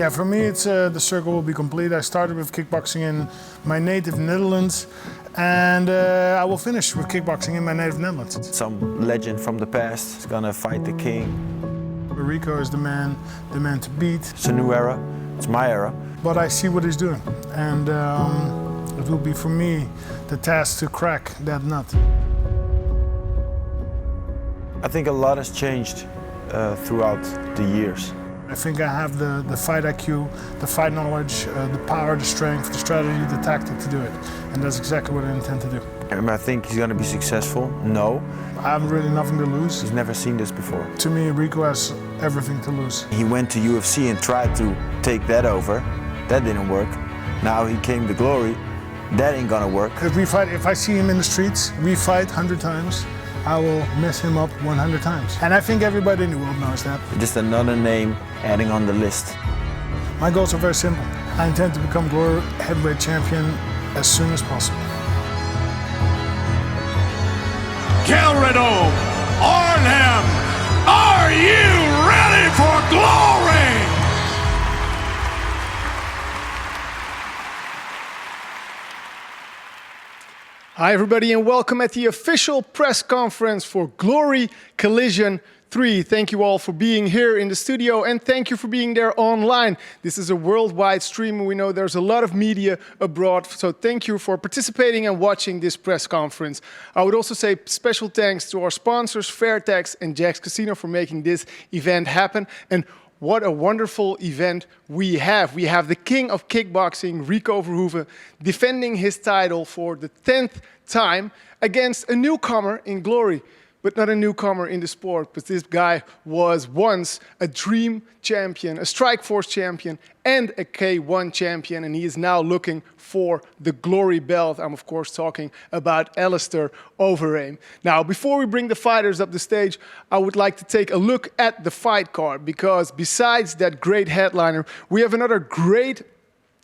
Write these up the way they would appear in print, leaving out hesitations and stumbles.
Yeah, for me, it's the circle will be complete. I started with kickboxing in my native Netherlands, and I will finish with kickboxing in my native Netherlands. Some legend from the past is gonna fight the king. Rico is the man to beat. It's a new era. It's my era. But I see what he's doing, and it will be for me the task to crack that nut. I think a lot has changed throughout the years. I think I have the fight IQ, the fight knowledge, the power, the strength, the strategy, the tactic to do it. And that's exactly what I intend to do. I think he's gonna be successful? No. I have really nothing to lose. He's never seen this before. To me, Rico has everything to lose. He went to UFC and tried to take that over. That didn't work. Now he came to Glory. That ain't gonna work. If I see him in the streets, we fight 100 times. I will mess him up 100 times. And I think everybody in the world knows that. Just another name adding on the list. My goals are very simple. I intend to become Glory heavyweight champion as soon as possible. GelreDome, Arnhem, are you ready for glory? Hi everybody and welcome at the official press conference for Glory Collision 3. Thank you all for being here in the studio and thank you for being there online. This is a worldwide stream and we know there's a lot of media abroad, so thank you for participating and watching this press conference. I would also say special thanks to our sponsors Fairtex and Jack's Casino for making this event happen. And what a wonderful event we have. We have the king of kickboxing, Rico Verhoeven, defending his title for the 10th time against a newcomer in Glory. But not a newcomer in the sport, but this guy was once a Dream champion, a StrikeForce champion, and a K1 champion, and he is now looking for the Glory belt. I'm of course talking about Alistair Overeem. Now, before we bring the fighters up the stage, I would like to take a look at the fight card, because besides that great headliner, we have another great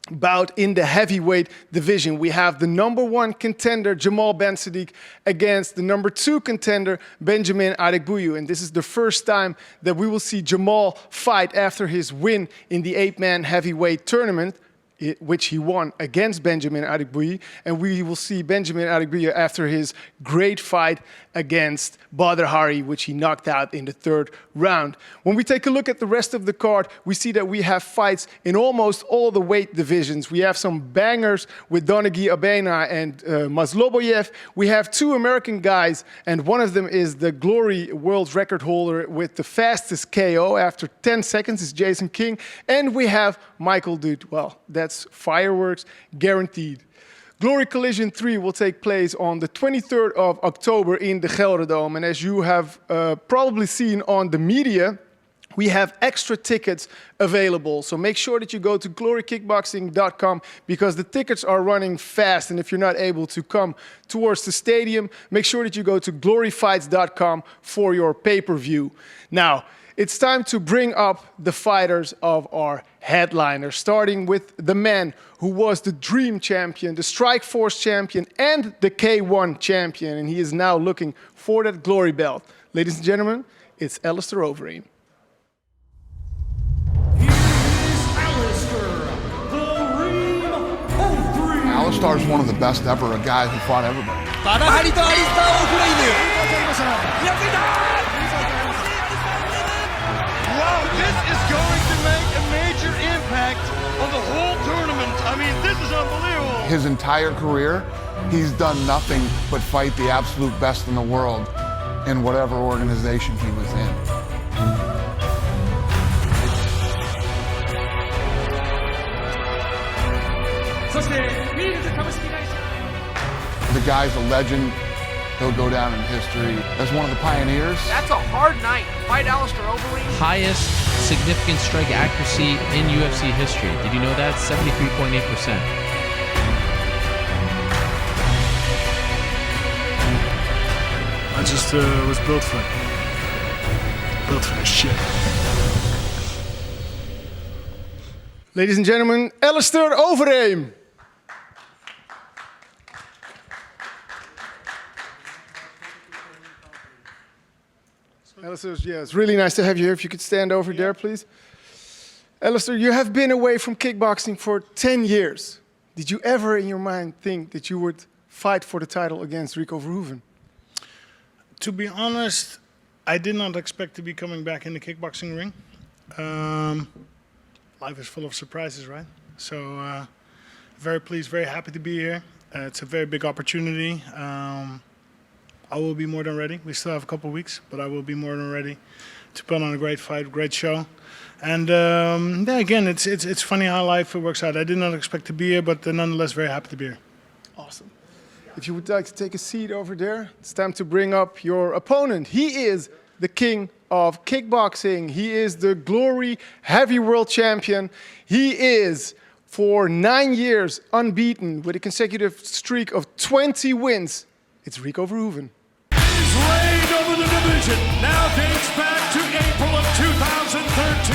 bout in the heavyweight division. We have the #1 contender Jamal Ben Sadiq against the #2 contender Benjamin Adegbuyu, and this is the first time that we will see Jamal fight after his win in the 8-man heavyweight tournament, which he won against Benjamin Adegbuyu, and we will see Benjamin Adegbuyu after his great fight against Badr Hari, which he knocked out in the 3rd round. When we take a look at the rest of the card, we see that we have fights in almost all the weight divisions. We have some bangers with Donaghy Abena and Masloboyev. We have 2 American guys, and one of them is the Glory world record holder with the fastest KO after 10 seconds, is Jason King. And we have Michael Dude. Well, that's fireworks guaranteed. Glory Collision 3 will take place on the 23rd of October in the GelreDome. And as you have probably seen on the media, we have extra tickets available. So make sure that you go to glorykickboxing.com because the tickets are running fast. And if you're not able to come towards the stadium, make sure that you go to gloryfights.com for your pay-per-view. Now, it's time to bring up the fighters of our headliner, starting with the man who was the Dream champion, the StrikeForce champion, and the K1 champion, and he is now looking for that Glory belt. Ladies and gentlemen, it's Aleister Overeem. Alistair is one of the best ever, a guy who fought everybody. Wow, this is going to make a major impact on the whole tournament. I mean, this is unbelievable. His entire career, he's done nothing but fight the absolute best in the world in whatever organization he was in. The guy's a legend. He'll go down in history as one of the pioneers. That's a hard night. Fight Aleister Overeem. Highest significant strike accuracy in UFC history. Did you know that? 73.8%. I just was built for it. Built for this shit. Ladies and gentlemen, Aleister Overeem. Aleister, yeah, it's really nice to have you here. If you could stand over there, please. Aleister, you have been away from kickboxing for 10 years. Did you ever in your mind think that you would fight for the title against Rico Verhoeven? To be honest, I did not expect to be coming back in the kickboxing ring. Life is full of surprises, right? So very pleased, very happy to be here. It's a very big opportunity. I will be more than ready. We still have a couple of weeks, but I will be more than ready to put on a great fight, great show. And yeah, again, it's funny how life works out. I did not expect to be here, but nonetheless, very happy to be here. Awesome. If you would like to take a seat over there, it's time to bring up your opponent. He is the king of kickboxing. He is the Glory Heavy World Champion. He is, for 9 years, unbeaten with a consecutive streak of 20 wins. It's Rico Verhoeven. His reign over the division now dates back to April of 2013.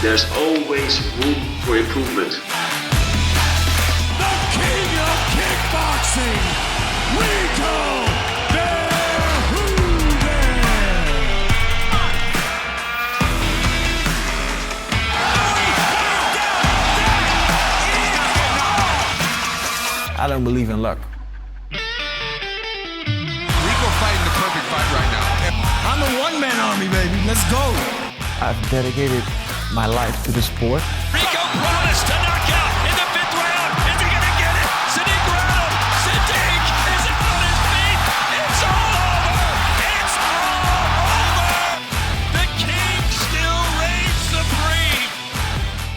There's always room for improvement. The king of kickboxing, Rico Verhoeven. I don't believe in luck. Rico fighting the perfect fight right now. I'm a one-man army, baby. Let's go. I've dedicated my life to the sport. Rico promised to knock out in the 5th round. Is he gonna get it? Sadiq Rado. Sadiq is out on his feet. It's all over. It's all over. The king still reigns supreme.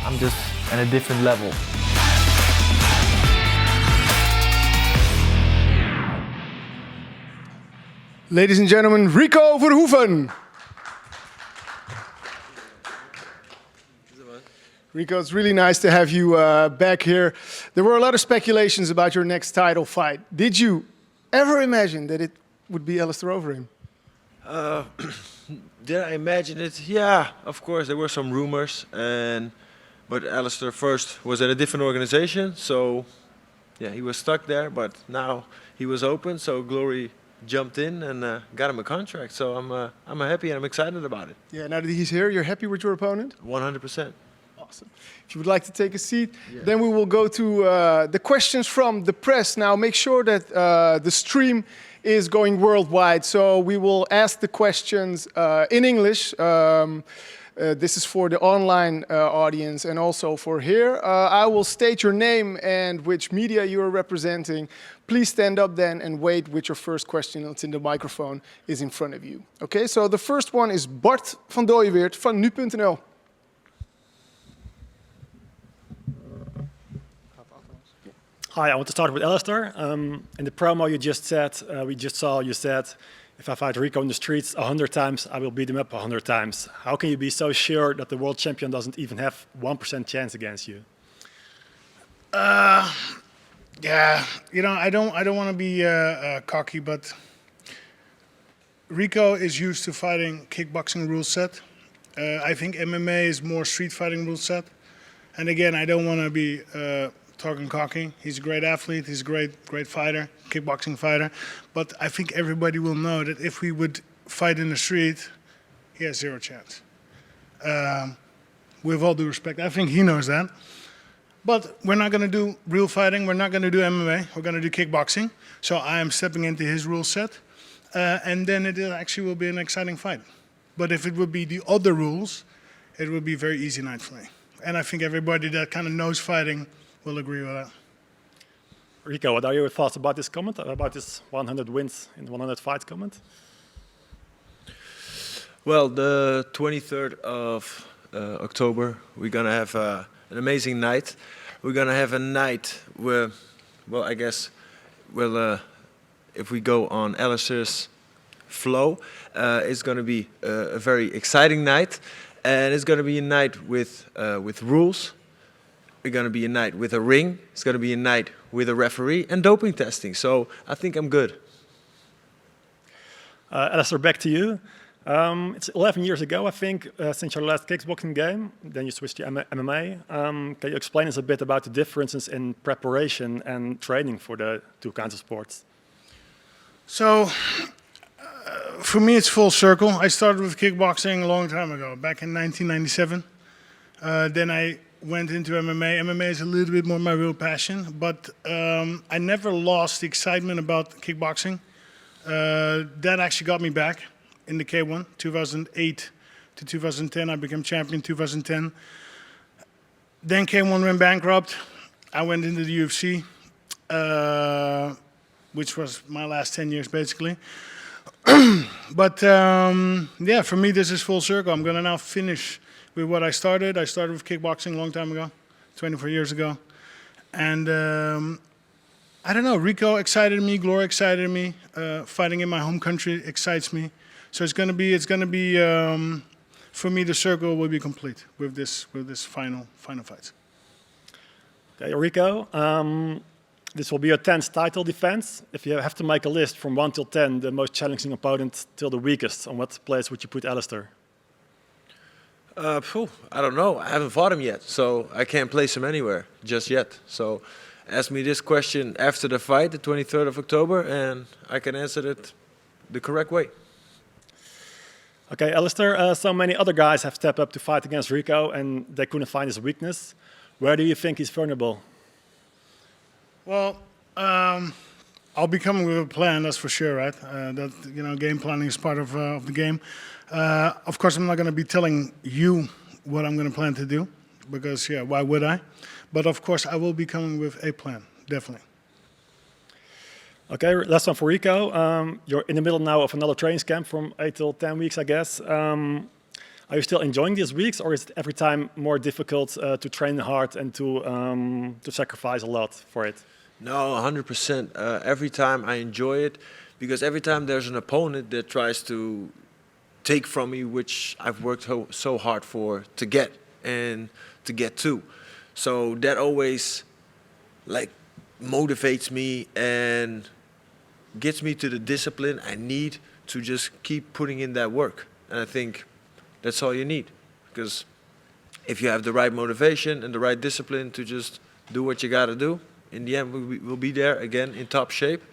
I'm just at a different level. Ladies and gentlemen, Rico Verhoeven. Rico, it's really nice to have you back here. There were a lot of speculations about your next title fight. Did you ever imagine that it would be Aleister Overeem? Did I imagine it? Yeah, of course. There were some rumors, but Aleister first was at a different organization, so yeah, he was stuck there. But now he was open, so Glory jumped in and got him a contract. So I'm happy and I'm excited about it. Yeah, now that he's here, you're happy with your opponent? 100%. Awesome. If you would like to take a seat, then we will go to the questions from the press. Now, make sure that the stream is going worldwide. So we will ask the questions in English. This is for the online audience and also for here. I will state your name and which media you are representing. Please stand up then and wait with your first question until the microphone is in front of you. Okay, so the first one is Bart van Dooyeweert van nu.nl. Hi, I want to start with Aleister. In the promo you just said, you said, if I fight Rico in the streets 100 times, I will beat him up 100 times. How can you be so sure that the world champion doesn't even have 1% chance against you? Yeah, you know, I don't want to be cocky, but Rico is used to fighting kickboxing rule set. I think MMA is more street fighting rule set. And again, I don't want to be talking cocky. He's a great athlete. He's a great fighter, kickboxing fighter. But I think everybody will know that if we would fight in the street, he has zero chance. With all due respect, I think he knows that. But we're not going to do real fighting. We're not going to do MMA. We're going to do kickboxing. So I am stepping into his rule set. And then it actually will be an exciting fight. But if it would be the other rules, it would be a very easy night for me. And I think everybody that kind of knows fighting will agree with that. Rico, what are your thoughts about this comment, about this 100 wins in 100 fights comment? Well, the 23rd of October, we're going to have an amazing night. We're going to have a night where, well, I guess, if we go on Aleister's flow, it's going to be a very exciting night. And it's going to be a night with rules. It's going to be a night with a ring. It's going to be a night with a referee and doping testing. So I think I'm good. Aleister, back to you. It's 11 years ago, I think, since your last kickboxing game. Then you switched to MMA. Can you explain us a bit about the differences in preparation and training for the two kinds of sports? So For me, it's full circle. I started with kickboxing a long time ago, back in 1997. Then I went into MMA. MMA is a little bit more my real passion, but I never lost the excitement about kickboxing. That actually got me back in the K1, 2008 to 2010. I became champion in 2010. Then K1 went bankrupt. I went into the UFC, which was my last 10 years basically. But yeah, for me this is full circle. I'm gonna now finish with what I started. I started with kickboxing a long time ago, 24 years ago. And I don't know, Rico excited me, Glory excited me, fighting in my home country excites me. So it's gonna be for me the circle will be complete with this final fights. Okay, Rico, this will be your 10th title defense. If you have to make a list from 1 till 10, the most challenging opponent till the weakest, on what place would you put Aleister? I don't know. I haven't fought him yet, so I can't place him anywhere just yet. So ask me this question after the fight, the 23rd of October, and I can answer it the correct way. Okay, Aleister, so many other guys have stepped up to fight against Rico, and they couldn't find his weakness. Where do you think he's vulnerable? Well, I'll be coming with a plan, that's for sure, right? That game planning is part of the game. Of course, I'm not going to be telling you what I'm going to plan to do, because yeah, why would I? But of course, I will be coming with a plan, definitely. Okay, last one for Rico. You're in the middle now of another training camp from 8 till 10 weeks, I guess. Are you still enjoying these weeks, or is it every time more difficult to train hard and to sacrifice a lot for it? No, 100%. Every time I enjoy it, because every time there's an opponent that tries to take from me, which I've worked so hard for to get and to get to. So that always like motivates me and gets me to the discipline I need to just keep putting in that work. And I think that's all you need, because if you have the right motivation and the right discipline to just do what you got to do, in the end we'll be there again in top shape.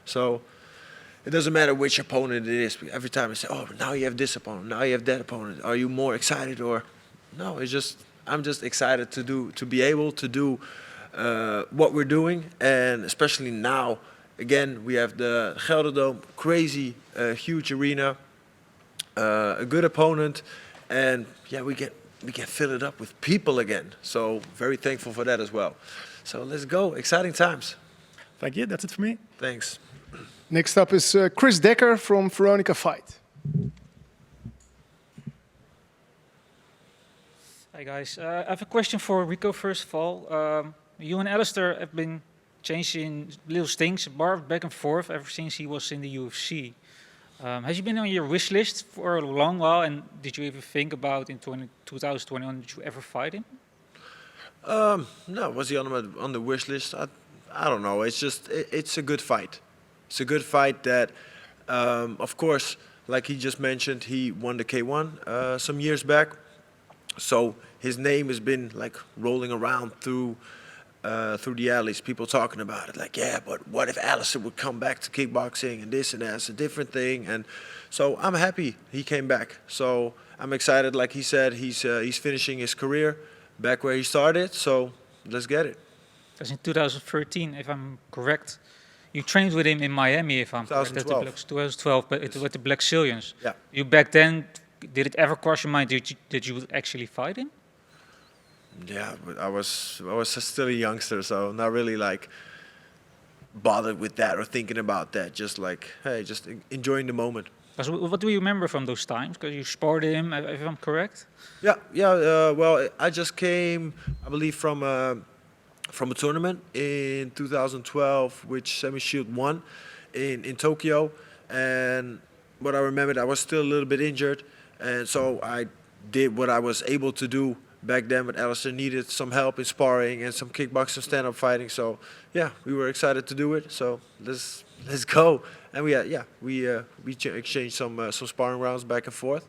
So it doesn't matter which opponent it is. Every time I say, oh, now you have this opponent, now you have that opponent. Are you more excited? Or no, it's just I'm just excited to be able to do what we're doing, and especially now. Again, we have the GelreDome, crazy, huge arena, a good opponent, and yeah, we can fill it up with people again. So very thankful for that as well. So let's go, exciting times. Thank you. That's it for me. Thanks. Next up is Chris Decker from Veronica Fight. Hi guys, I have a question for Rico first of all. You and Aleister have been changing little things, barred back and forth ever since he was in the UFC. Has he been on your wish list for a long while, and did you ever think about in 2021, did you ever fight him? No, was he on the wish list? I don't know, it's just, it's a good fight. It's a good fight that, of course, like he just mentioned, he won the K1 some years back. So his name has been like rolling around through the alleys, people talking about it, like, yeah, but what if Aleister would come back to kickboxing and this and that, it's a different thing. And so I'm happy he came back. So I'm excited, like he said, he's finishing his career back where he started, so let's get it. That's in 2013, if I'm correct. You trained with him in Miami, if I'm correct. 2012, but it was with the Black Zillions. Yeah. You back then, did it ever cross your mind that you would actually fight him? Yeah, but I was still a youngster, so not really like bothered with that or thinking about that. Just like, hey, just enjoying the moment. What do you remember from those times? Because you sparred him, if I'm correct. Yeah. Well, I just came, I believe, from a tournament in 2012, which Semi Shield won in Tokyo, and what I remembered, I was still a little bit injured, and so I did what I was able to do back then. But Aleister needed some help in sparring and some kickboxing, stand-up fighting. So yeah, we were excited to do it. So let's go. And we exchanged some sparring rounds back and forth.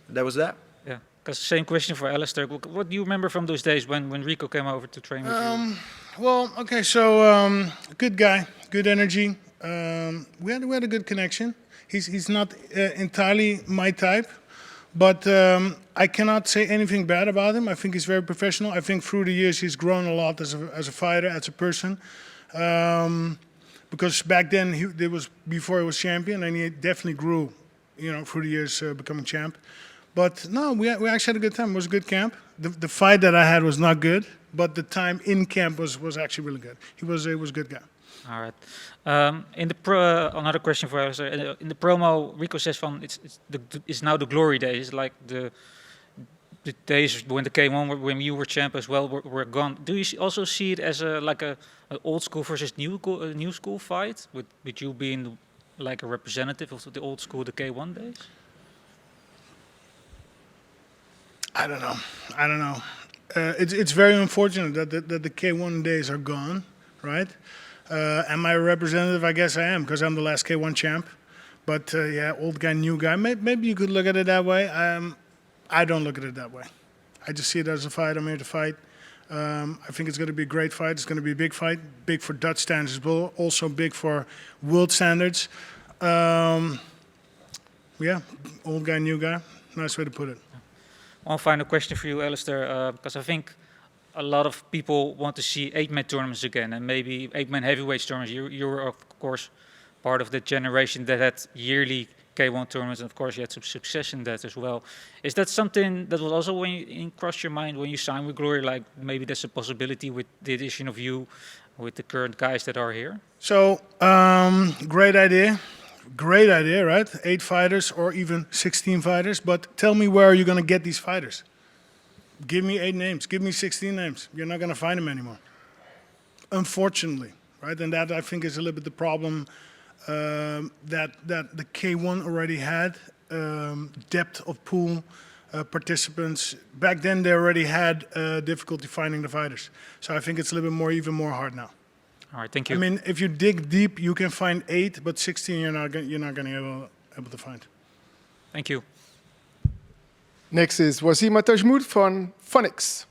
And that was that. Yeah. Because same question for Aleister. What do you remember from those days when Rico came over to train with you? Well, okay, so good guy, good energy. We had a good connection. He's not entirely my type, but I cannot say anything bad about him. I think he's very professional. I think through the years he's grown a lot as a fighter, as a person. Because back then before he was champion, and he definitely grew, through the years becoming champ. But no, we actually had a good time. It was a good camp. The fight that I had was not good, but the time in camp was actually really good. He was a good guy. All right. Another question for Alistair. In the promo, Rico says it's now the glory days. It's like the days when the K1, when you were champ as well, were gone. Do you also see it as an old school versus new school fight, with you being like a representative of the old school, the K1 days? I don't know. It's very unfortunate that the K1 days are gone, right? Am I a representative? I guess I am, because I'm the last K1 champ. But yeah, old guy, new guy. Maybe you could look at it that way. I don't look at it that way. I just see it as a fight. I'm here to fight. I think it's going to be a great fight. It's going to be a big fight. Big for Dutch standards, but also big for world standards. Yeah, old guy, new guy. Nice way to put it. One final question for you, Alistair, because I think a lot of people want to see 8-man tournaments again, and maybe 8-man heavyweight tournaments. You were, of course, part of the generation that had yearly K1 tournaments, and of course you had some success in that as well. Is that something that was also crossed your mind when you signed with Glory, like maybe there's a possibility with the addition of you, with the current guys that are here? So, great idea. Great idea, right? 8 fighters or even 16 fighters. But tell me, where are you going to get these fighters? Give me 8 names. Give me 16 names. You're not going to find them anymore. Unfortunately, right? And that, I think, is a little bit the problem that the K1 already had. Depth of pool, participants. Back then, they already had difficulty finding the fighters. So I think it's a little bit even more hard now. All right, thank you. I mean, if you dig deep, you can find 8, but 16 you're not going to be able to find. Thank you. Next is Wasima Tajmoud van Funix.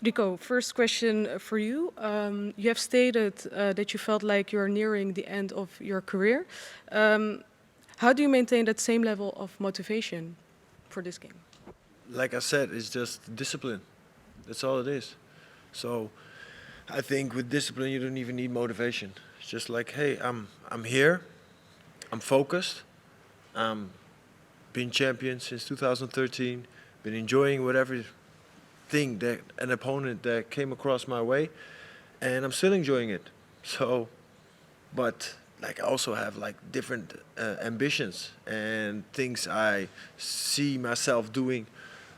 Rico, first question for you. You have stated that you felt like you're nearing the end of your career. How do you maintain that same level of motivation for this game? Like I said, it's just discipline. That's all it is. So I think with discipline, you don't even need motivation. It's just like, hey, I'm here. I'm focused. Been champion since 2013. Been enjoying whatever thing that an opponent that came across my way, and I'm still enjoying it. So, but like I also have like different ambitions and things I see myself doing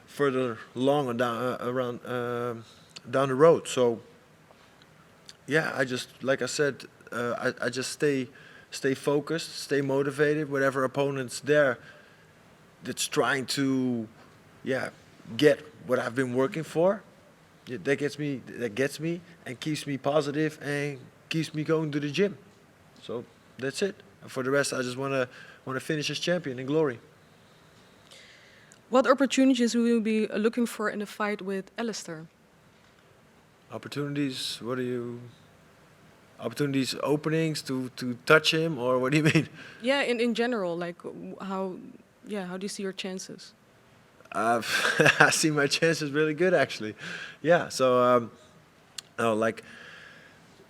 further along down the road. So yeah, I just, like I said, I just stay focused, stay motivated. Whatever opponent's there that's trying to, get what I've been working for, that gets me and keeps me positive and keeps me going to the gym. So that's it. And for the rest, I just want to finish as champion in Glory. What opportunities will you be looking for in a fight with Aleister? Opportunities? What are you? Opportunities, openings to touch him, or what do you mean? Yeah, in general, like how do you see your chances? I see my chances really good, actually. Yeah, so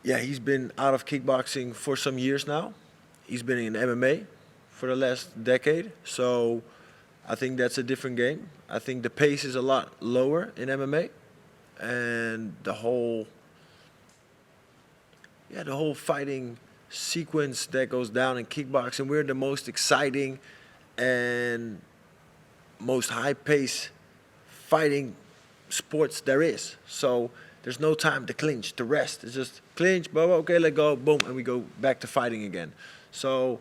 he's been out of kickboxing for some years now. He's been in MMA for the last decade, so I think that's a different game. I think the pace is a lot lower in MMA, and the whole fighting sequence that goes down in kickboxing, we're the most exciting and most high-paced fighting sports there is. So there's no time to clinch, to rest. It's just clinch, boom, okay, let go, boom, and we go back to fighting again. So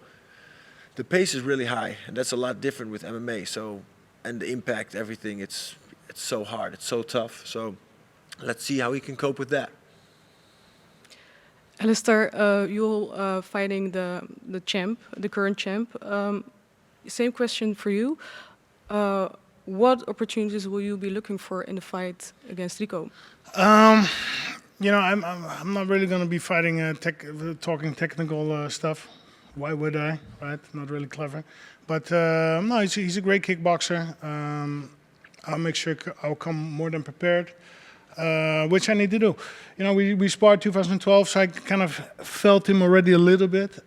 the pace is really high, and that's a lot different with MMA. So, and the impact, everything, it's so hard, it's so tough. So let's see how we can cope with that. Aleister, you're fighting the champ, the current champ. Same question for you. what opportunities will you be looking for in the fight against Rico? You know, I'm not really going to be fighting talking technical stuff. Why would I? Right? Not really clever. But no, he's a great kickboxer. I'll make sure I'll come more than prepared, which I need to do. You know, we sparred 2012, so I kind of felt him already a little bit.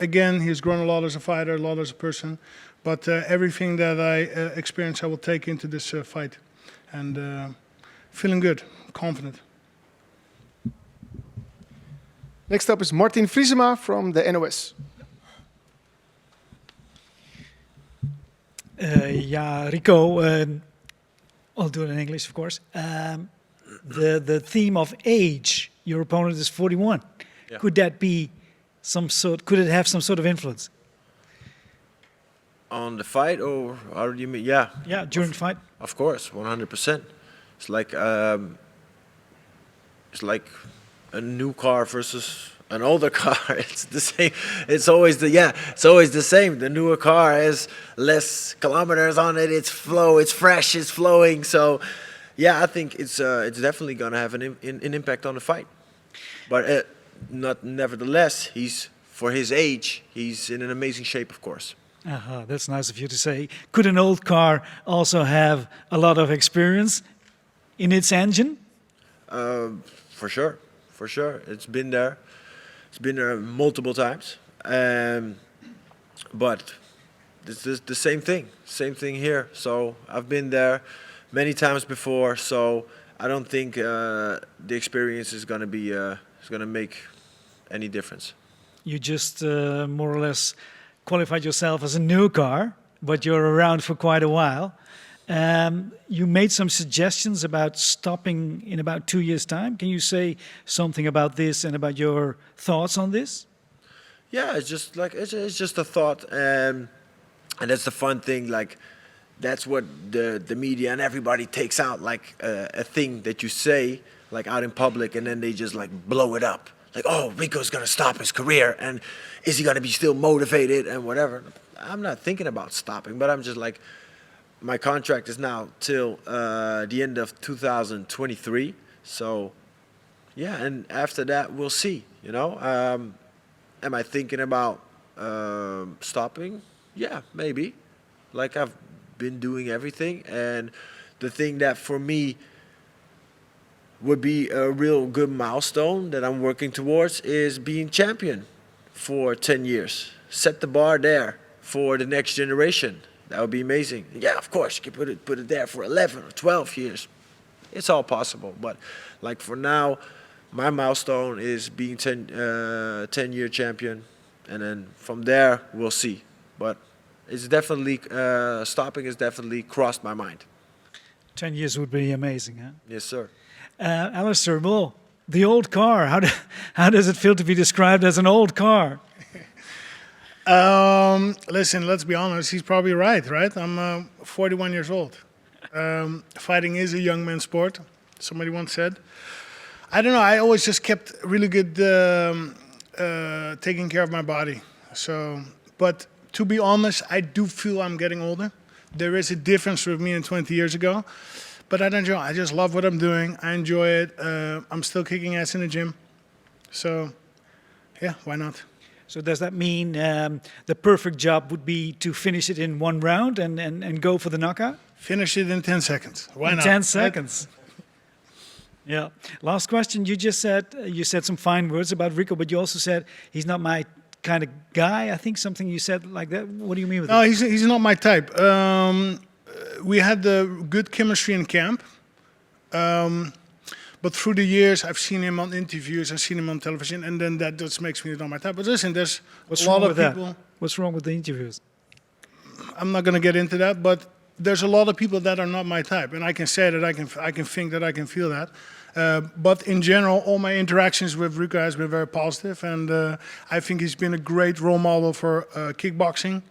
Again, he's grown a lot as a fighter, a lot as a person. But everything that I experience, I will take into this fight. And feeling good, confident. Next up is Martin Vriesema from the NOS. Yeah, Rico, I'll do it in English, of course. The theme of age, your opponent is 41. Yeah. Could that be could it have some sort of influence? On the fight, or how do you mean? Yeah. Yeah, during the fight. Of course, 100%. It's like a new car versus an older car. It's the same. It's always the same. The newer car has less kilometers on it. It's fresh, it's flowing. So, yeah, I think it's definitely gonna have an impact on the fight. But nevertheless, for his age, he's in an amazing shape, of course. That's nice of you to say. Could an old car also have a lot of experience in its engine? For sure. It's been there. It's been there multiple times. But it's the same thing here. So I've been there many times before. So I don't think the experience is going to make any difference. You just more or less qualified yourself as a new car, but you're around for quite a while. You made some suggestions about stopping in about 2 years' time. Can you say something about this and about your thoughts on this? Yeah, it's just a thought, and that's the fun thing. Like, that's what the media and everybody takes out, like a thing that you say, like out in public, and then they just like blow it up. Like, oh, Rico's gonna stop his career, and is he gonna be still motivated and whatever? I'm not thinking about stopping, but I'm just like, my contract is now till the end of 2023. So, yeah, and after that, we'll see, you know. Am I thinking about stopping? Yeah, maybe. Like, I've been doing everything, and the thing that for me would be a real good milestone that I'm working towards is being champion for 10 years. Set the bar there for the next generation. That would be amazing. Yeah, of course, you can put it there for 11 or 12 years. It's all possible. But like for now, my milestone is being 10-year champion. And then from there, we'll see. But it's definitely, stopping has definitely crossed my mind. 10 years would be amazing, huh? Yes, sir. Aleister, well, the old car, how does it feel to be described as an old car? Listen, let's be honest, he's probably right? I'm 41 years old. Fighting is a young man's sport, somebody once said. I don't know, I always just kept really good taking care of my body. So, but to be honest, I do feel I'm getting older. There is a difference with me and 20 years ago. But I don't enjoy it. I just love what I'm doing. I enjoy it. I'm still kicking ass in the gym. So, yeah, why not? So does that mean the perfect job would be to finish it in one round and go for the knockout? Finish it in 10 seconds. Why not? 10 seconds. Yeah. Last question. You just said some fine words about Rico, but you also said he's not my kind of guy. I think something you said like that. What do you mean with that? No, he's not my type. We had the good chemistry in camp. But through the years, I've seen him on interviews, I've seen him on television, and then that just makes me not my type. But listen, there's a lot of people. What's wrong with the interviews? I'm not going to get into that, but there's a lot of people that are not my type, and I can say that, I can think that, I can feel that. But in general, all my interactions with Rico has been very positive, and I think he's been a great role model for kickboxing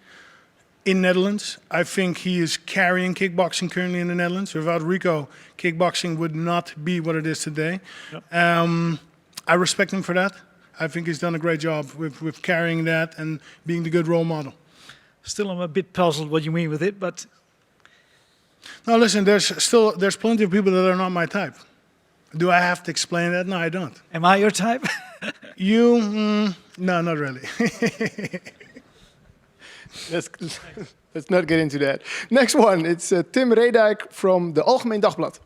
in Netherlands. I think he is carrying kickboxing currently in the Netherlands. Without Rico, kickboxing would not be what it is today. Yep. I respect him for that. I think he's done a great job with carrying that and being the good role model. Still, I'm a bit puzzled what you mean with it, but No, listen, there's plenty of people that are not my type. Do I have to explain that? No, I don't. Am I your type? You? No, not really. Let's not get into that. Next one, it's Tim Redijk from the Algemeen Dagblad.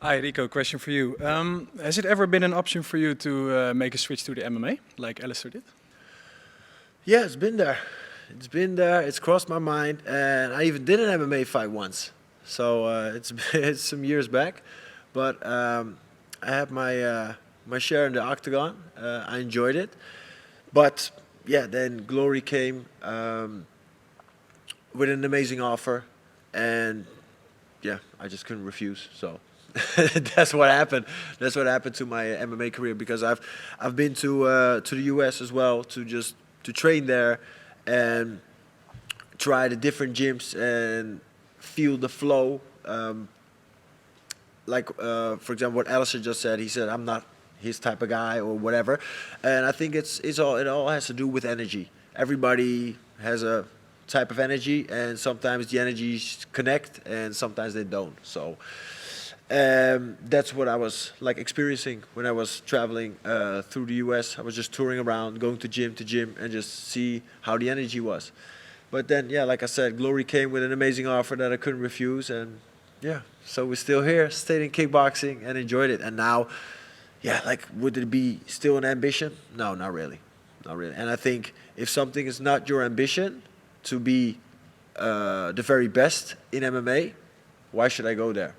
Hi, Rico, question for you. Has it ever been an option for you to make a switch to the MMA, like Alistair did? Yeah, it's been there. It's been there. It's crossed my mind, and I even did an MMA fight once. So it's some years back, but I had my share in the octagon. I enjoyed it, but yeah, then Glory came with an amazing offer, and yeah, I just couldn't refuse. So that's what happened. That's what happened to my MMA career, because I've been to the US as well to train there and try the different gyms and feel the flow. For example, what Alistair just said, he said, I'm not his type of guy or whatever. And I think it all has to do with energy. Everybody has a type of energy, and sometimes the energies connect and sometimes they don't. So that's what I was experiencing when I was traveling through the US. I was just touring around, going to gym and just see how the energy was. But then, yeah, like I said, Glory came with an amazing offer that I couldn't refuse, and yeah, so we're still here, stayed in kickboxing and enjoyed it. And now, yeah, would it be still an ambition? No, not really. Not really. And I think if something is not your ambition to be the very best in MMA, why should I go there?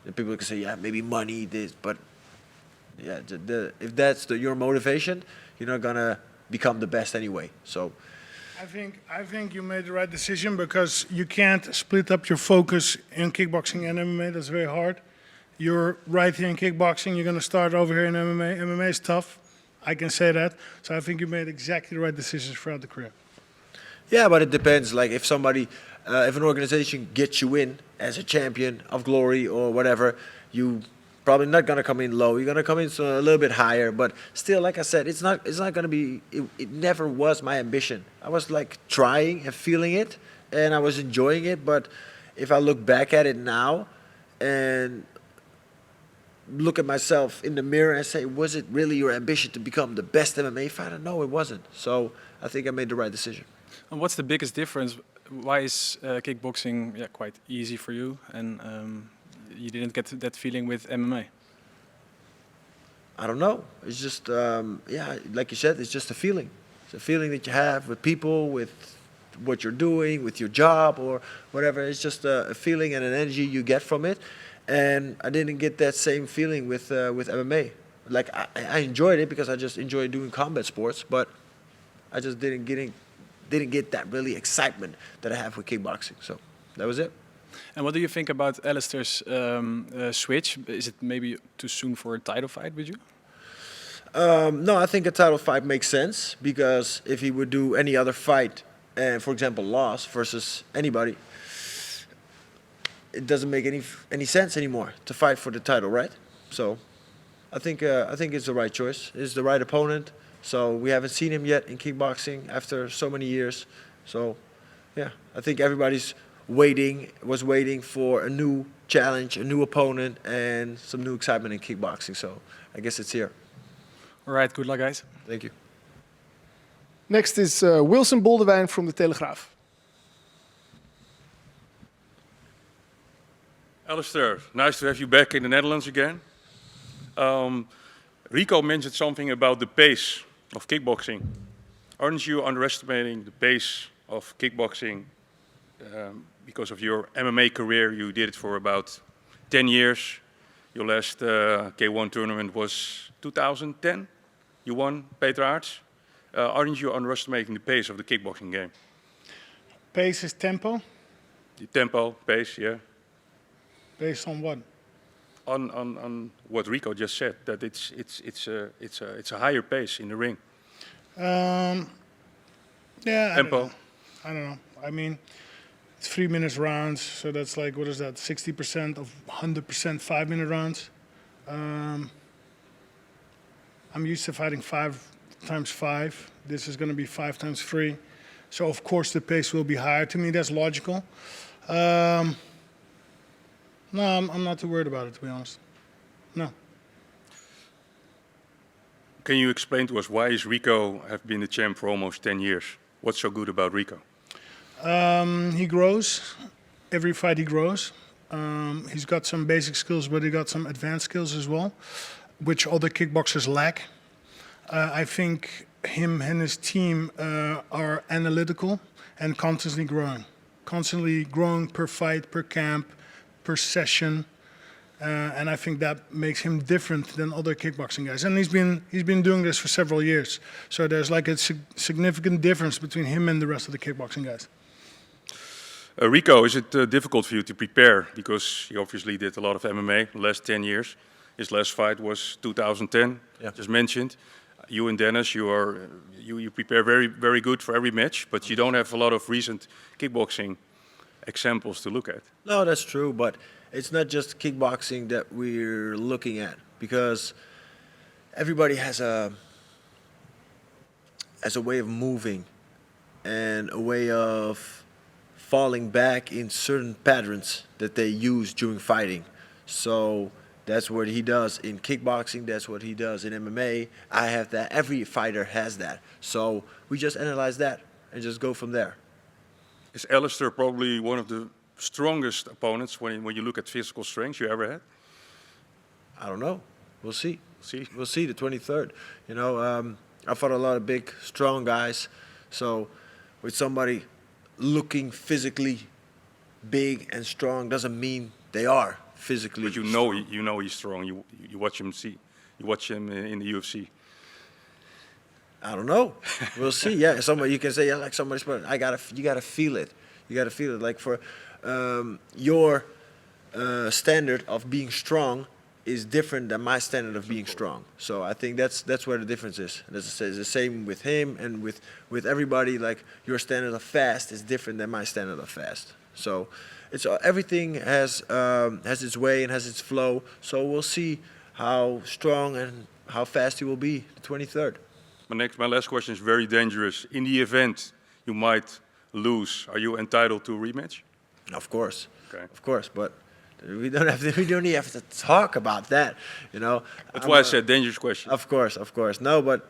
And people can say, yeah, maybe money, this, but yeah, if that's your motivation, you're not gonna become the best anyway. So I think you made the right decision, because you can't split up your focus in kickboxing and MMA. That's very hard. You're right here in kickboxing. You're gonna start over here in MMA. MMA is tough. I can say that. So I think you made exactly the right decisions throughout the career. Yeah, but it depends. Like if somebody, if an organization gets you in as a champion of Glory or whatever, you probably not gonna come in low. You're gonna come in a little bit higher. But still, like I said, it's not gonna be. It never was my ambition. I was trying and feeling it, and I was enjoying it. But if I look back at it now, and look at myself in the mirror and say, was it really your ambition to become the best MMA fighter? No, it wasn't. So I think I made the right decision. And what's the biggest difference? Why is kickboxing quite easy for you, and you didn't get that feeling with MMA? I don't know. It's just, like you said, it's just a feeling. It's a feeling that you have with people, with what you're doing, with your job or whatever. It's just a feeling and an energy you get from it. And I didn't get that same feeling with MMA. I enjoyed it because I just enjoy doing combat sports, but I just didn't get that really excitement that I have with kickboxing. So that was it. And what do you think about Alistair's switch? Is it maybe too soon for a title fight with you? No, I think a title fight makes sense, because if he would do any other fight and, for example, loss versus anybody, it doesn't make any sense anymore to fight for the title, right? So I think it's the right choice. It's the right opponent. So we haven't seen him yet in kickboxing after so many years. So yeah, I think everybody's was waiting for a new challenge, a new opponent, and some new excitement in kickboxing. So I guess it's here. All right, good luck, guys. Thank you. Next is Wilson Boldewijn from the Telegraaf. Alistair, nice to have you back in the Netherlands again. Rico mentioned something about the pace of kickboxing. Aren't you underestimating the pace of kickboxing because of your MMA career? You did it for about 10 years. Your last K1 tournament was 2010. You won Peter Aerts. Aren't you underestimating the pace of the kickboxing game? Pace is tempo? The tempo, pace, yeah. Based on what? On what Rico just said, that it's a higher pace in the ring. Yeah. Tempo. I don't know. I mean, it's 3 minutes rounds, so that's like, what is that? 60% of 100% 5-minute rounds. I'm used to fighting 5 times 5. This is going to be 5 times 3. So of course the pace will be higher. To me, that's logical. No, I'm not too worried about it, to be honest. No. Can you explain to us why is Rico have been the champ for almost 10 years? What's so good about Rico? He grows. Every fight he grows. He's got some basic skills, but he got some advanced skills as well, which other kickboxers lack. I think him and his team are analytical and constantly growing. Constantly growing per fight, per camp, per session. And I think that makes him different than other kickboxing guys. And he's been doing this for several years. So there's like a significant difference between him and the rest of the kickboxing guys. Rico, is it difficult for you to prepare? Because he obviously did a lot of MMA the last 10 years. His last fight was 2010, just mentioned. You and Dennis, you prepare very good for every match, but you don't have a lot of recent kickboxing examples to look at. No, that's true, but it's not just kickboxing that we're looking at, because everybody has a way of moving and a way of falling back in certain patterns that they use during fighting. So that's what he does in kickboxing, that's what he does in MMA. I have that, every fighter has that. So we just analyze that and just go from there. Is Aleister probably one of the strongest opponents when you look at physical strength you ever had? I don't know. We'll see. We'll see the 23rd. You know, I fought a lot of big, strong guys. So with somebody looking physically big and strong doesn't mean they are physically. But you know he's strong. You watch him you watch him in the UFC. I don't know. We'll see. Yeah, somebody you can say like somebody's, but you gotta feel it. You gotta feel it. Like for your standard of being strong is different than my standard of being strong. So I think that's where the difference is. And it's the same with him and with everybody. Like your standard of fast is different than my standard of fast. So it's everything has its way and has its flow. So we'll see how strong and how fast he will be the 23rd. My last question is very dangerous. In the event you might lose, are you entitled to a rematch? Of course. Okay. Of course, but we don't even have to talk about that, you know. That's why I said dangerous question. Of course. No, but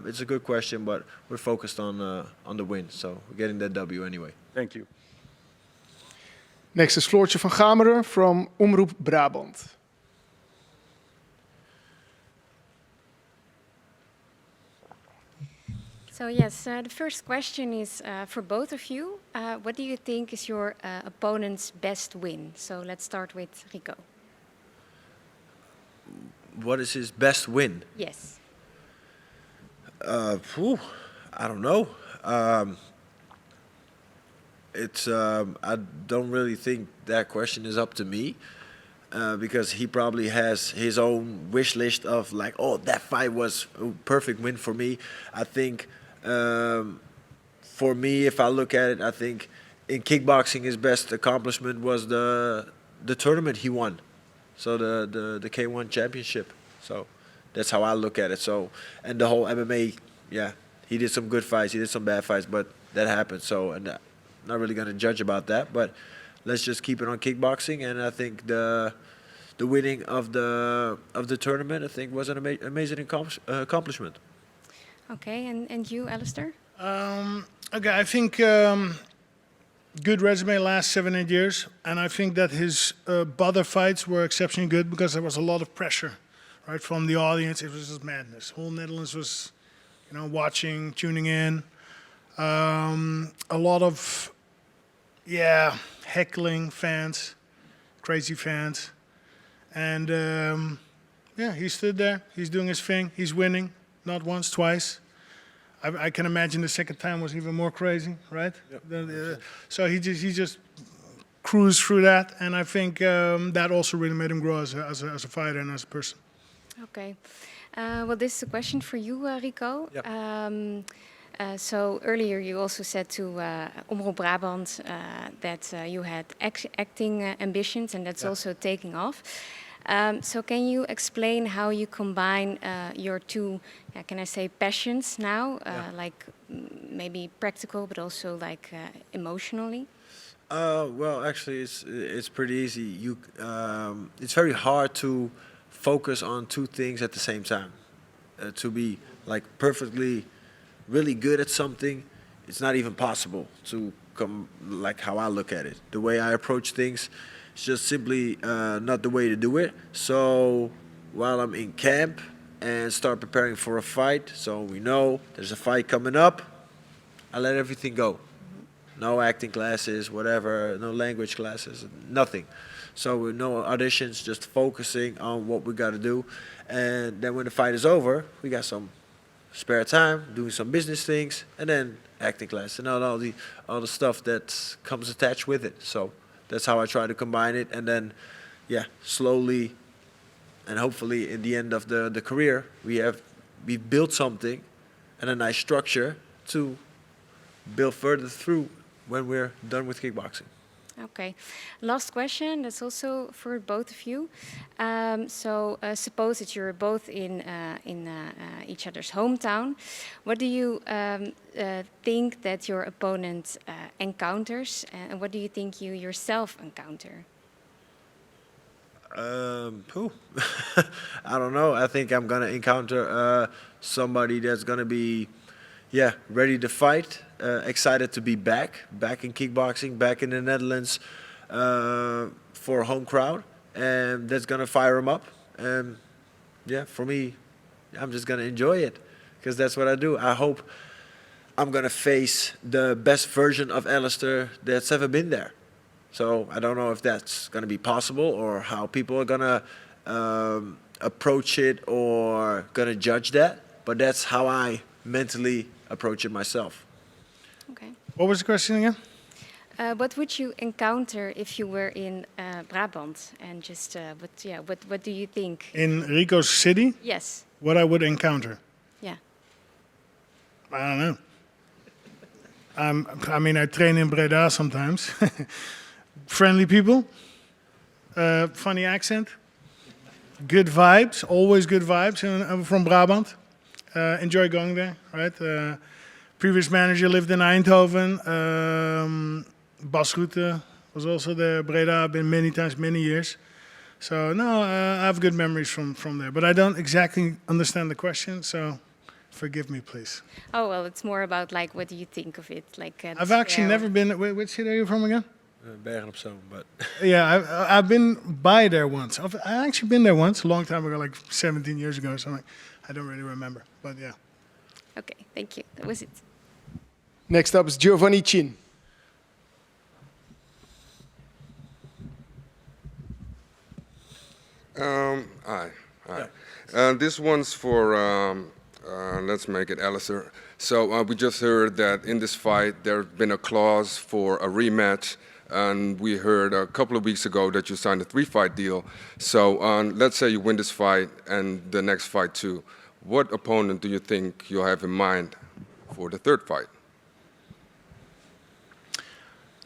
it's a good question, but we're focused on the win, so we're getting that W anyway. Thank you. Next is Floortje van Gameren from Omroep Brabant. So yes, the first question is for both of you. What do you think is your opponent's best win? So let's start with Rico. What is his best win? Yes. I don't know. I don't really think that question is up to me. Because he probably has his own wish list of like, oh, that fight was a perfect win for me. I think for me, if I look at it, I think in kickboxing his best accomplishment was the tournament he won. So the K1 championship. So that's how I look at it. So, and the whole MMA, yeah, he did some good fights, he did some bad fights, but that happened. So, and I'm not really going to judge about that, but let's just keep it on kickboxing. And I think the winning of the tournament, I think, was an amazing accomplishment. Okay, and you, Aleister? Okay, I think good resume last 7-8 years, and I think that his Badr fights were exceptionally good because there was a lot of pressure, right, from the audience. It was just madness. Whole Netherlands was, you know, watching, tuning in. A lot of, heckling fans, crazy fans, and he stood there. He's doing his thing. He's winning. Not once, twice. I can imagine the second time was even more crazy, right? Yep. So he just cruised through that, and I think that also really made him grow as a fighter and as a person. Okay. Well, this is a question for you, Rico. Yep. So earlier you also said to Omroep Brabant that you had acting ambitions, and that's also taking off. So can you explain how you combine your two, can I say, passions now, like maybe practical, but also like emotionally? Well, actually, it's pretty easy. It's very hard to focus on two things at the same time. To be like perfectly, really good at something, it's not even possible to come like how I look at it. The way I approach things, it's just simply not the way to do it. So while I'm in camp and start preparing for a fight, so we know there's a fight coming up, I let everything go. No acting classes, whatever, no language classes, nothing. So with no auditions, just focusing on what we got to do. And then when the fight is over, we got some spare time, doing some business things, and then acting class and all the stuff that comes attached with it. So that's how I try to combine it. And then, yeah, slowly and hopefully in the end of the career, we built something and a nice structure to build further through when we're done with kickboxing. Okay. Last question, that's also for both of you. Suppose that you're both in each other's hometown. What do you think that your opponent encounters, and what do you think you yourself encounter? I don't know. I think I'm gonna encounter somebody that's gonna be, ready to fight, excited to be back in kickboxing, back in the Netherlands for a home crowd, and that's gonna fire him up. And for me, I'm just gonna enjoy it because that's what I do. I hope I'm gonna face the best version of Aleister that's ever been there. So I don't know if that's gonna be possible or how people are gonna approach it or gonna judge that, but that's how I mentally approach it myself. Okay. What was the question again? What would you encounter if you were in Brabant? And just what do you think? In Rico's city? Yes. What I would encounter? Yeah. I don't know. I mean, I train in Breda sometimes. Friendly people, funny accent, good vibes, always good vibes. I'm from Brabant. Enjoy going there, right? Previous manager lived in Eindhoven. Bas Rutte was also there. Breda, been many times, many years. So no, I have good memories from there. But I don't exactly understand the question, so forgive me, please. Oh well, it's more about like what do you think of it? Like I've actually never been. Which city are you from again? Bergen op Zoom, but yeah, I've been by there once. I've actually been there once, a long time ago, like 17 years ago or something. I don't really remember, but yeah. Okay, thank you. That was it. Next up is Giovanni Chin. Hi. This one's for, let's make it Aleister. So we just heard that in this fight there's been a clause for a rematch, and we heard a couple of weeks ago that you signed a 3-fight deal. So let's say you win this fight and the next fight too. What opponent do you think you'll have in mind for the 3rd fight?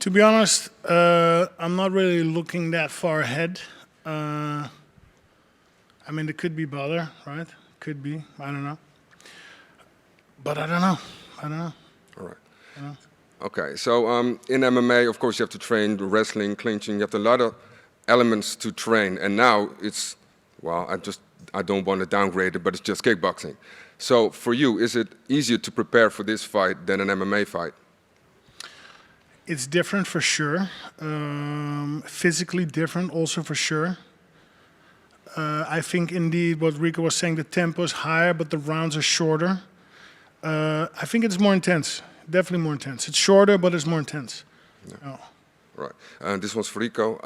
To be honest, I'm not really looking that far ahead. I mean, it could be Balor, right? Could be. I don't know. But I don't know. All right. Okay, so in MMA, of course, you have to train the wrestling, clinching. You have a lot of elements to train. And now it's, well, I don't want to downgrade it, but it's just kickboxing. So for you, is it easier to prepare for this fight than an MMA fight? It's different for sure. Physically different also for sure. I think indeed what Rico was saying, the tempo is higher, but the rounds are shorter. I think it's more intense. Definitely more intense. It's shorter, but it's more intense. Yeah. Oh. Right. This one's for Rico.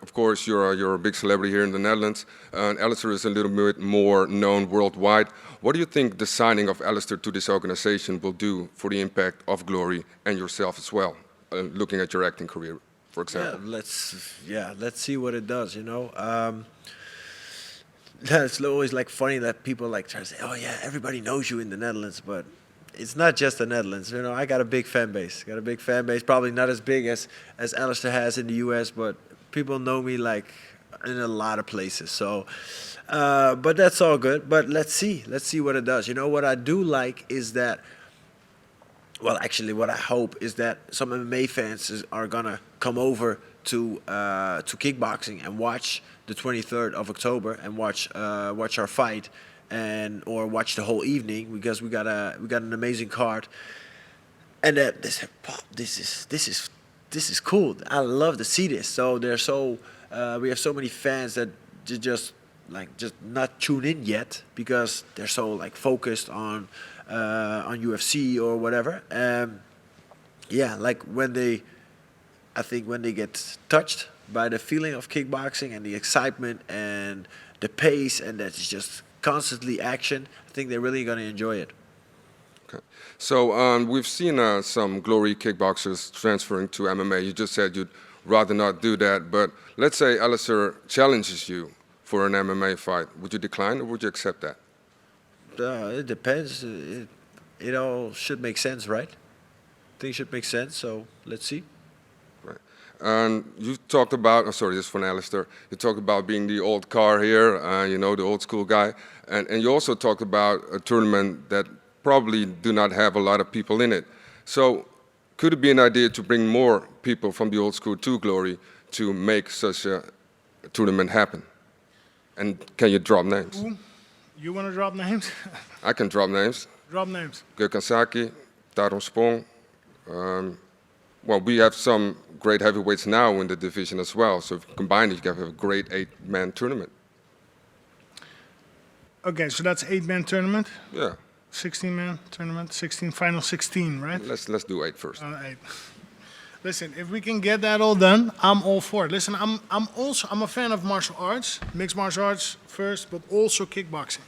Of course, you're a big celebrity here in the Netherlands. Aleister is a little bit more known worldwide. What do you think the signing of Aleister to this organization will do for the impact of Glory and yourself as well, looking at your acting career, for example? Let's see what it does, you know. It's always like funny that people like try to say, oh yeah, everybody knows you in the Netherlands, but it's not just the Netherlands. You know, I got a big fan base. Probably not as big as Aleister has in the US, but people know me like in a lot of places. So, but that's all good. But let's see what it does. You know, what I do like is that. Well, actually, what I hope is that some MMA fans are gonna come over to kickboxing and watch the 23rd of October and watch our fight, or watch the whole evening, because we got an amazing card. And that this is cool. I love to see this. So we have so many fans that just not tune in yet because they're so like focused on UFC or whatever. Yeah, like when they get touched by the feeling of kickboxing and the excitement and the pace, and that's just constantly action, I think they're really going to enjoy it. Okay. So we've seen some Glory kickboxers transferring to MMA. You just said you'd rather not do that, but let's say Aleister challenges you for an MMA fight. Would you decline or would you accept that? It depends. It all should make sense, right? Things should make sense, so let's see. Right. And you talked about, sorry, this is from Alistair. You talked about being the old car here, you know, the old school guy. And you also talked about a tournament that probably do not have a lot of people in it. So could it be an idea to bring more people from the old school to Glory to make such a tournament happen? And can you drop names? Ooh, you want to drop names? I can drop names. Drop names. Gurkansaki, Taron Spong. Well, we have some great heavyweights now in the division as well. So if you combine it, you can have a great 8-man tournament. Okay, so that's 8-man tournament? Yeah. 16-man tournament, final 16, right? Let's do 8 first. 8. Listen, if we can get that all done, I'm all for it. Listen, I'm a fan of martial arts, mixed martial arts first, but also kickboxing.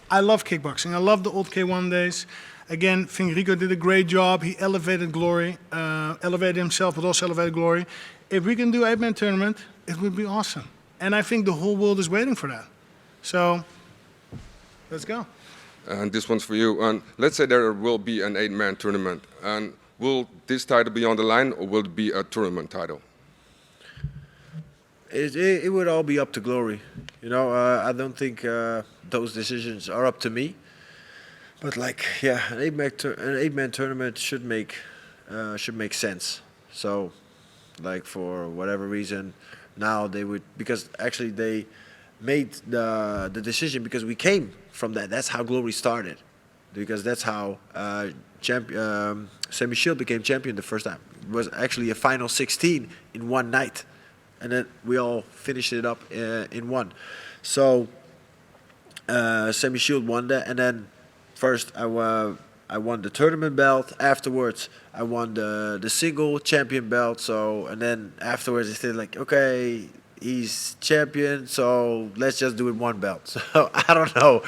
I love kickboxing. I love the old K1 days. Again, I think Rico did a great job. He elevated Glory, elevated himself, but also elevated Glory. If we can do 8-man tournament, it would be awesome. And I think the whole world is waiting for that. So, let's go. And this one's for you. And let's say there will be an 8-man tournament. And will this title be on the line, or will it be a tournament title? It would all be up to Glory. You know, I don't think those decisions are up to me. But like, yeah, an 8-man tournament should make sense. So, like, for whatever reason, now they would, because actually they made the decision because we came from that. That's how Glory started, because that's how Sammy Shield became champion the first time. It was actually a final 16 in one night, and then we all finished it up in one. So Sammy Shield won that, and then first I won the tournament belt. Afterwards, I won the single champion belt. So, and then afterwards, I said like, okay, he's champion, so let's just do it one belt. So I don't know.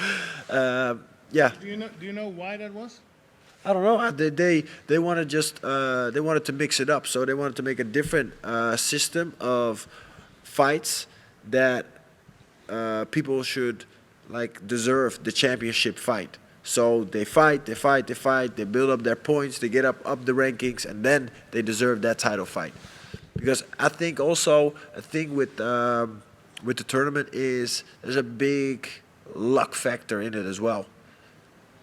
Yeah. Do you know why that was? I don't know. They wanted they wanted to mix it up. So they wanted to make a different system of fights that people should like deserve the championship fight. So they fight, they build up their points, they get up the rankings, and then they deserve that title fight. Because I think also a thing with the tournament is there's a big luck factor in it as well.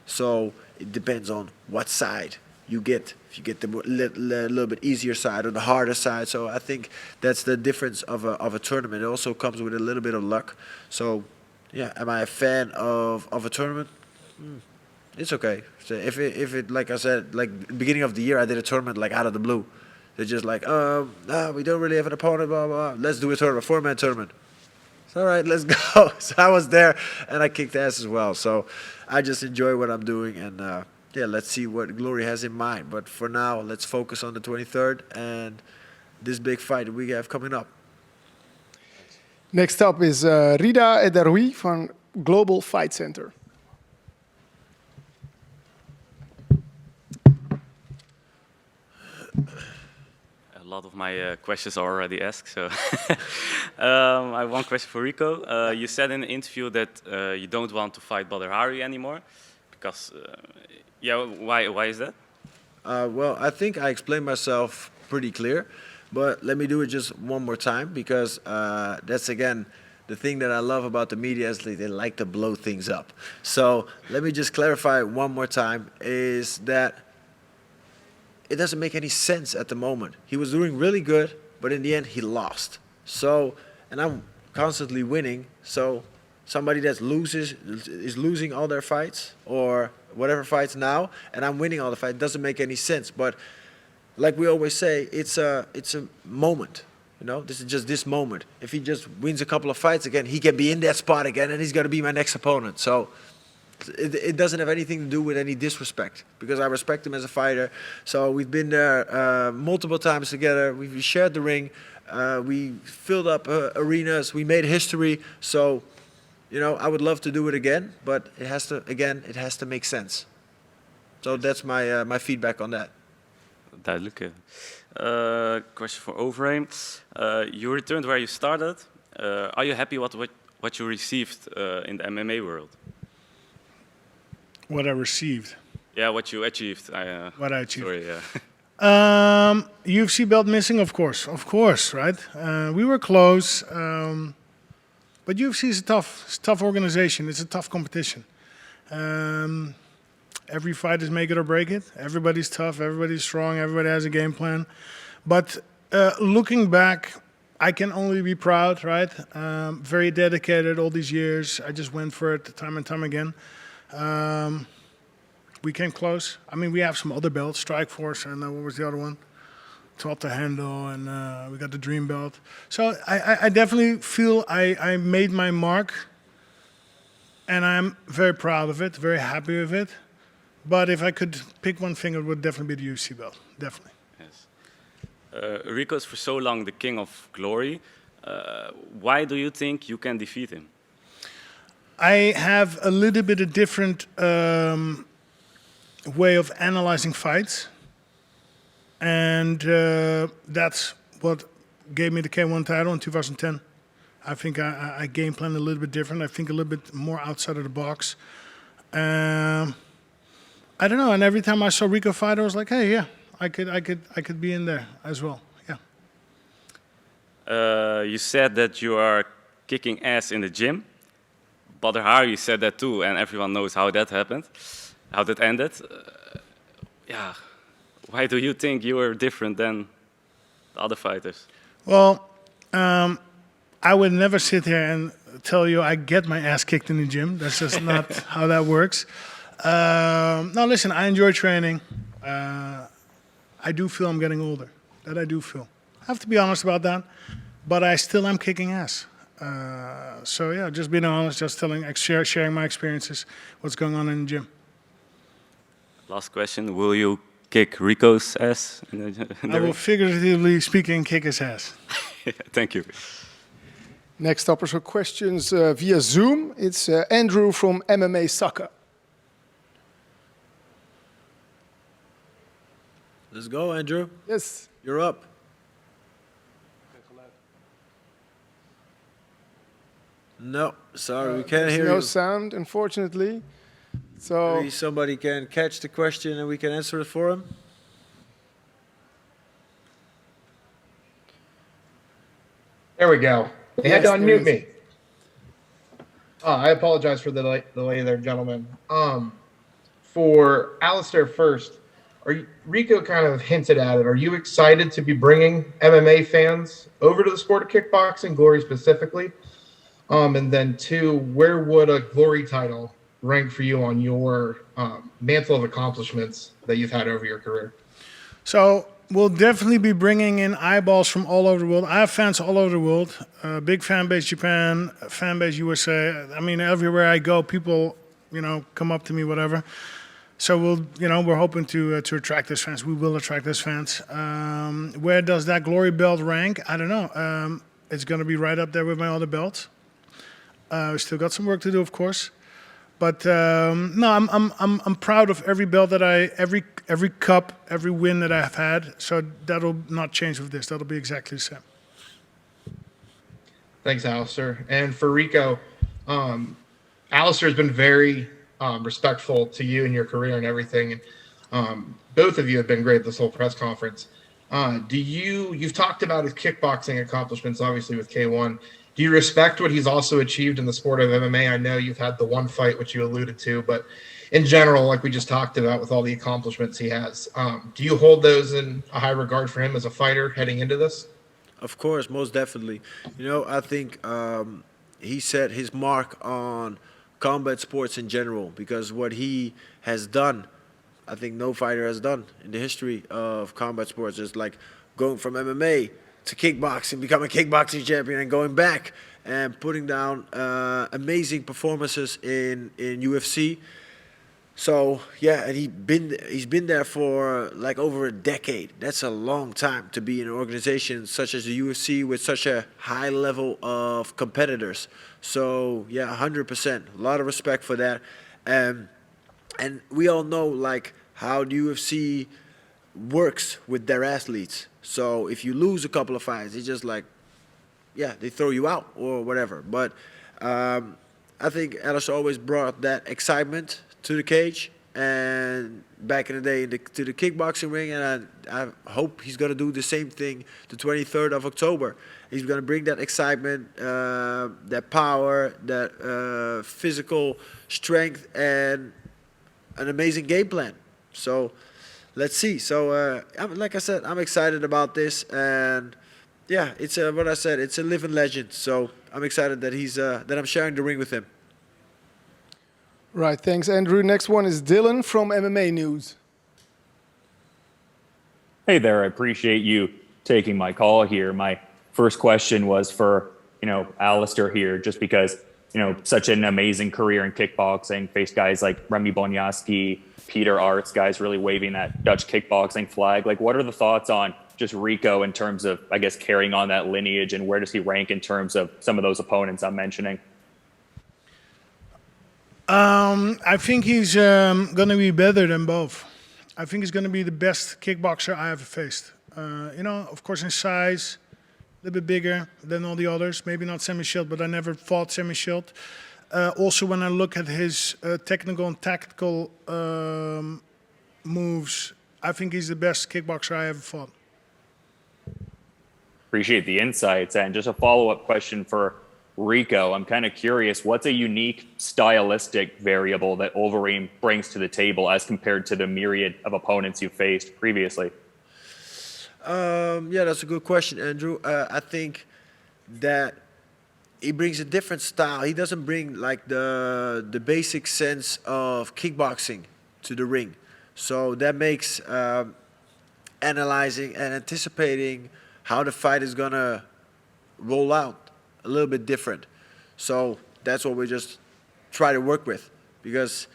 So it depends on what side you get. If you get the little bit easier side or the harder side. So I think that's the difference of a tournament. It also comes with a little bit of luck. So yeah, am I a fan of a tournament? It's okay. So if it like I said, like beginning of the year, I did a tournament like out of the blue. They're just like, we don't really have an opponent, blah, blah, blah. Let's do a tournament, 4-man tournament. It's all right, let's go. So I was there, and I kicked ass as well. So I just enjoy what I'm doing, and yeah, let's see what Glory has in mind. But for now, let's focus on the 23rd and this big fight we have coming up. Next up is Rida Ederoui from Global Fight Center. A lot of my questions are already asked, so I have one question for Rico. You said in an interview that you don't want to fight Badr Hari anymore, because, yeah, why is that? Well, I think I explained myself pretty clear. but let me do it just one more time because that's, again, the thing that I love about the media is they like to blow things up. So let me just clarify one more time, is that it doesn't make any sense at the moment. He was doing really good, but in the end, he lost. So, and I'm constantly winning, so somebody that is losing all their fights or whatever fights now, and I'm winning all the fights, doesn't make any sense. But like we always say, it's a moment. You know, this is just this moment. If he just wins a couple of fights again, he can be in that spot again, and he's going to be my next opponent. So it doesn't have anything to do with any disrespect, because I respect him as a fighter. So we've been there multiple times together. We shared the ring. We filled up arenas. We made history. So, you know, I would love to do it again, but it has to make sense. So that's my feedback on that. Duidelijk. Question for Overeem. You returned where you started. Are you happy what you received in the MMA world? What I received. Yeah, what you achieved. What I achieved. Sorry, yeah. UFC belt missing, of course, right? We were close, but UFC is a tough organization. It's a tough competition. Every fight is make it or break it. Everybody's tough, everybody's strong, everybody has a game plan. But looking back, I can only be proud, right? Very dedicated all these years. I just went for it time and time again. We came close. I mean, we have some other belts, StrikeForce, and what was the other one? 12 to handle, and we got the Dream belt. So I definitely feel I made my mark, and I'm very proud of it, very happy with it. But if I could pick one thing, it would definitely be the UFC belt, definitely. Yes. Rico is for so long the king of glory. Why do you think you can defeat him? I have a little bit of different way of analyzing fights. And that's what gave me the K1 title in 2010. I think I game planned a little bit different. I think a little bit more outside of the box. I don't know. And every time I saw Rico fight, I was like, hey, yeah, I could be in there as well. Yeah. You said that you are kicking ass in the gym. Badr Hari said that too, and everyone knows how that happened, how that ended. Yeah. Why do you think you are different than the other fighters? Well, I would never sit here and tell you I get my ass kicked in the gym. That's just not how that works. No, listen, I enjoy training. I do feel I'm getting older. That I do feel. I have to be honest about that. But I still am kicking ass. So yeah, just being honest, just sharing my experiences, what's going on in the gym. Last question, will you kick Rico's ass? I will figuratively speaking kick his ass. Thank you. Next up are some questions via Zoom. It's Andrew from MMA Soccer. Let's go, Andrew. Yes. You're up. No, sorry, we can't hear you. No sound, unfortunately. So maybe somebody can catch the question and we can answer it for him. There we go. They had to unmute me. I apologize for the delay there, gentlemen. For Alistair first, Rico kind of hinted at it. Are you excited to be bringing MMA fans over to the sport of kickboxing, Glory specifically? And then two, where would a Glory title rank for you on your mantle of accomplishments that you've had over your career? So we'll definitely be bringing in eyeballs from all over the world. I have fans all over the world. Big fan base Japan, fan base USA. I mean, everywhere I go, people, come up to me, whatever. So we're hoping to attract those fans. We will attract those fans. Where does that Glory belt rank? I don't know. It's going to be right up there with my other belts. We still got some work to do, of course. But no, I'm proud of every belt that every cup, every win that I've had. So that'll not change with this. That'll be exactly the same. Thanks, Alistair. And for Rico, Alistair has been very respectful to you and your career and everything. And both of you have been great this whole press conference. You've talked about his kickboxing accomplishments, obviously with K1. Do you respect what he's also achieved in the sport of MMA? I know you've had the one fight, which you alluded to, but in general, like we just talked about with all the accomplishments he has, do you hold those in a high regard for him as a fighter heading into this? Of course, most definitely. You know, I think he set his mark on combat sports in general, because what he has done, I think no fighter has done in the history of combat sports. Is like going from MMA to kickboxing, becoming a kickboxing champion, and going back and putting down amazing performances in UFC. So yeah, and he's been there for like over a decade. That's a long time to be in an organization such as the UFC with such a high level of competitors. So yeah, 100%, a lot of respect for that. And we all know like how the UFC works with their athletes. So if you lose a couple of fights, it's just like, yeah, they throw you out or whatever. But I think Aleister always brought that excitement to the cage and back in the day to the kickboxing ring, and I hope he's going to do the same thing the 23rd of October. He's going to bring that excitement, that power, that physical strength, and an amazing game plan. So let's see. So like I said, I'm excited about this, and yeah, it's what I said. It's a living legend. So I'm excited that that I'm sharing the ring with him. Right, thanks, Andrew. Next one is Dylan from MMA News. Hey there, I appreciate you taking my call here. My first question was for, Alistair here, just because, such an amazing career in kickboxing, faced guys like Remy Bonjasky, Peter Arts, guys really waving that Dutch kickboxing flag. Like, what are the thoughts on just Rico in terms of, I guess, carrying on that lineage, and where does he rank in terms of some of those opponents I'm mentioning? I think he's going to be better than both. I think he's going to be the best kickboxer I ever faced. Of course, in size, a little bit bigger than all the others. Maybe not semi-shield, but I never fought semi-shield. Also, when I look at his technical and tactical moves, I think he's the best kickboxer I ever fought. Appreciate the insights. And just a follow-up question for Rico, I'm kind of curious, what's a unique stylistic variable that Overeem brings to the table as compared to the myriad of opponents you faced previously? Yeah, that's a good question, Andrew. I think that he brings a different style. He doesn't bring like the basic sense of kickboxing to the ring. So that makes analyzing and anticipating how the fight is going to roll out a little bit different. So that's what we just try to work with, because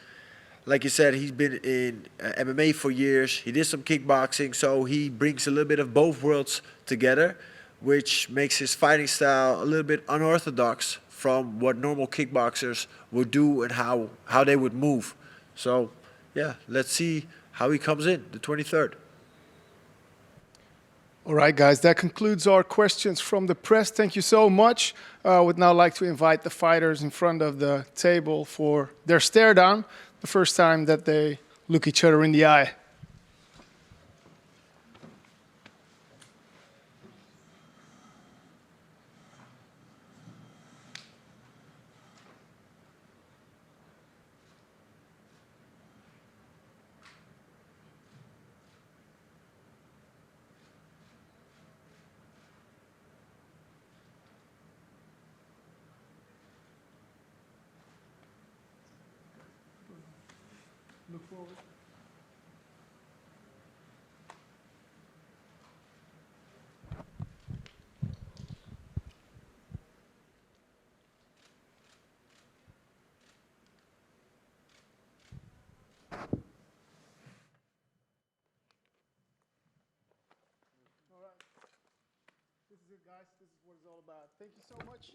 like you said, he's been in MMA for years. He did some kickboxing, so he brings a little bit of both worlds together, which makes his fighting style a little bit unorthodox from what normal kickboxers would do and how they would move. So yeah, let's see how he comes in the 23rd. All right, guys, that concludes our questions from the press. Thank you so much. I would now like to invite the fighters in front of the table for their stare down, the first time that they look each other in the eye. Look forward. This is it, guys. This is what it's all about. Thank you so much.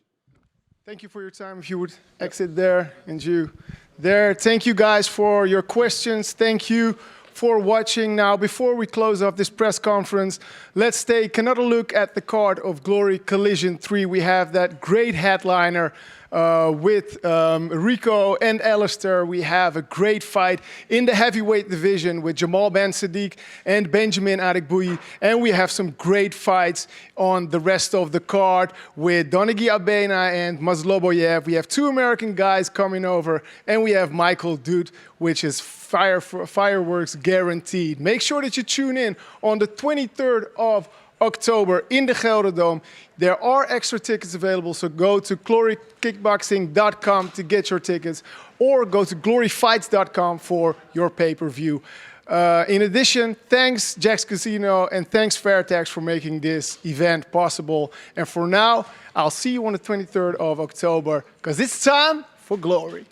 Thank you for your time. If you would exit there and you there. Thank you guys for your questions. Thank you for watching. Now, before we close off this press conference, let's take another look at the card of Glory Collision 3. We have that great headliner, with Rico and Aleister. We have a great fight in the heavyweight division with Jamal Ben Sadiq and Benjamin Adekbuyi. And we have some great fights on the rest of the card with Donegi Abena and Masloboyev. We have 2 American guys coming over, and we have Michael Dude, which is fireworks guaranteed. Make sure that you tune in on the 23rd of October in the GelreDome. There are extra tickets available, so go to glorykickboxing.com to get your tickets, or go to gloryfights.com for your pay-per-view. In addition, thanks Jack's Casino and thanks Fairtax for making this event possible. And for now, I'll see you on the 23rd of October, because it's time for Glory.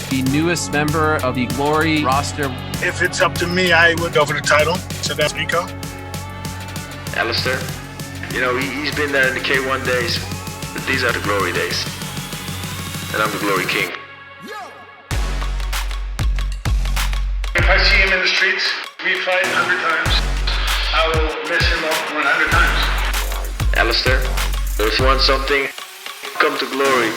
The newest member of the Glory roster. If it's up to me, I would go for the title. So that's Rico. Alistair, you know, he's been there in the K1 days, but these are the Glory days. And I'm the Glory King. If I see him in the streets, we fight 100 times, I will mess him up 100 times. Alistair, if you want something, come to Glory.